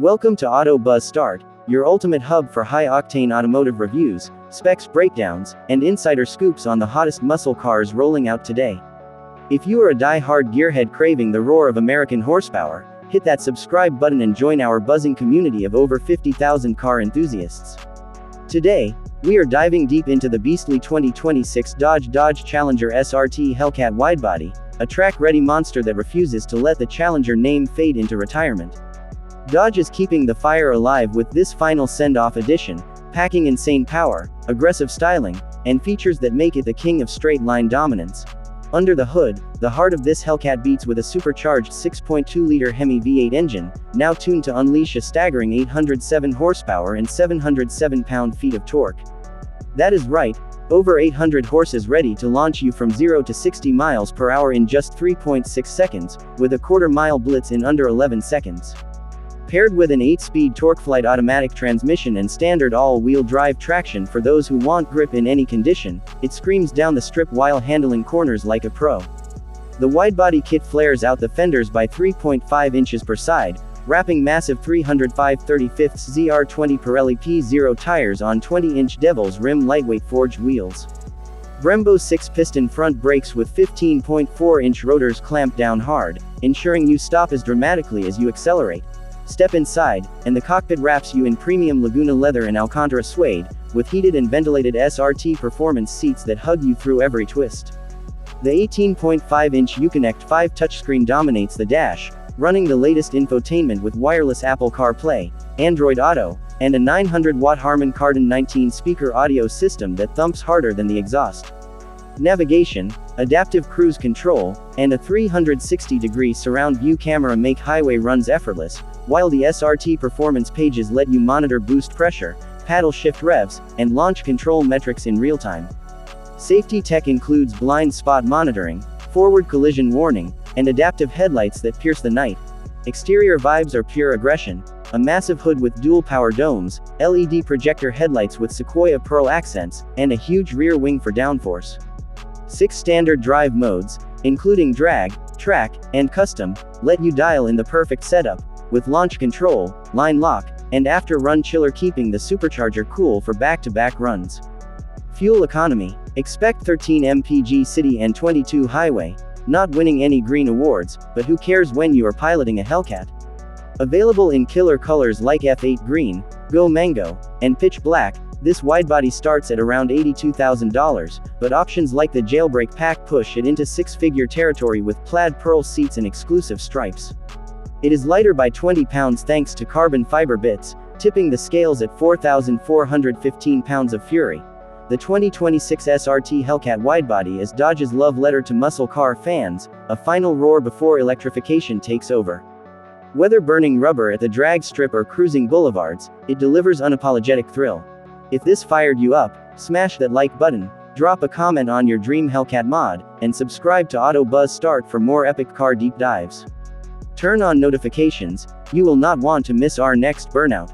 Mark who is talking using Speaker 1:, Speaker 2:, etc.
Speaker 1: Welcome to Auto Buzz Start, your ultimate hub for high-octane automotive reviews, specs breakdowns, and insider scoops on the hottest muscle cars rolling out today. If you are a die-hard gearhead craving the roar of American horsepower, hit that subscribe button and join our buzzing community of over 50,000 car enthusiasts. Today, we are diving deep into the beastly 2026 Dodge Challenger SRT Hellcat Widebody, a track-ready monster that refuses to let the Challenger name fade into retirement. Dodge is keeping the fire alive with this final send-off edition, packing insane power, aggressive styling, and features that make it the king of straight-line dominance. Under the hood, the heart of this Hellcat beats with a supercharged 6.2-liter Hemi V8 engine, now tuned to unleash a staggering 807 horsepower and 707 pound-feet of torque. That is right, over 800 horses ready to launch you from 0 to 60 miles per hour in just 3.6 seconds, with a quarter-mile blitz in under 11 seconds. Paired with an 8-speed TorqueFlite automatic transmission and standard all-wheel drive traction for those who want grip in any condition, it screams down the strip while handling corners like a pro. The widebody kit flares out the fenders by 3.5 inches per side, wrapping massive 305/35 ZR20 Pirelli P0 tires on 20-inch Devil's Rim lightweight forged wheels. Brembo 6-piston front brakes with 15.4-inch rotors clamped down hard, ensuring you stop as dramatically as you accelerate. Step inside, and the cockpit wraps you in premium Laguna leather and Alcantara suede, with heated and ventilated SRT Performance seats that hug you through every twist. The 18.5-inch Uconnect 5 touchscreen dominates the dash, running the latest infotainment with wireless Apple CarPlay, Android Auto, and a 900-watt Harman Kardon 19-speaker audio system that thumps harder than the exhaust. Navigation, adaptive cruise control, and a 360-degree surround view camera make highway runs effortless, while the SRT Performance pages let you monitor boost pressure, paddle shift revs, and launch control metrics in real time. Safety tech includes blind spot monitoring, forward collision warning, and adaptive headlights that pierce the night. Exterior vibes are pure aggression, a massive hood with dual power domes, LED projector headlights with Sequoia Pearl accents, and a huge rear wing for downforce. 6 standard drive modes, including drag, track, and custom, let you dial in the perfect setup, with launch control, line lock, and after-run chiller keeping the supercharger cool for back-to-back runs. Fuel economy, expect 13 mpg city and 22 highway, not winning any green awards, but who cares when you are piloting a Hellcat. Available in killer colors like F8 green, Go Mango, and pitch black, this widebody starts at around $82,000, but options like the jailbreak pack push it into six-figure territory with plaid pearl seats and exclusive stripes. It is lighter by 20 pounds thanks to carbon fiber bits, tipping the scales at 4,415 pounds of fury. The 2026 SRT Hellcat Widebody is Dodge's love letter to muscle car fans, a final roar before electrification takes over. Whether burning rubber at the drag strip or cruising boulevards, it delivers unapologetic thrill. If this fired you up, smash that like button, drop a comment on your dream Hellcat mod, and subscribe to Auto Buzz Start for more epic car deep dives. Turn on notifications, you will not want to miss our next burnout.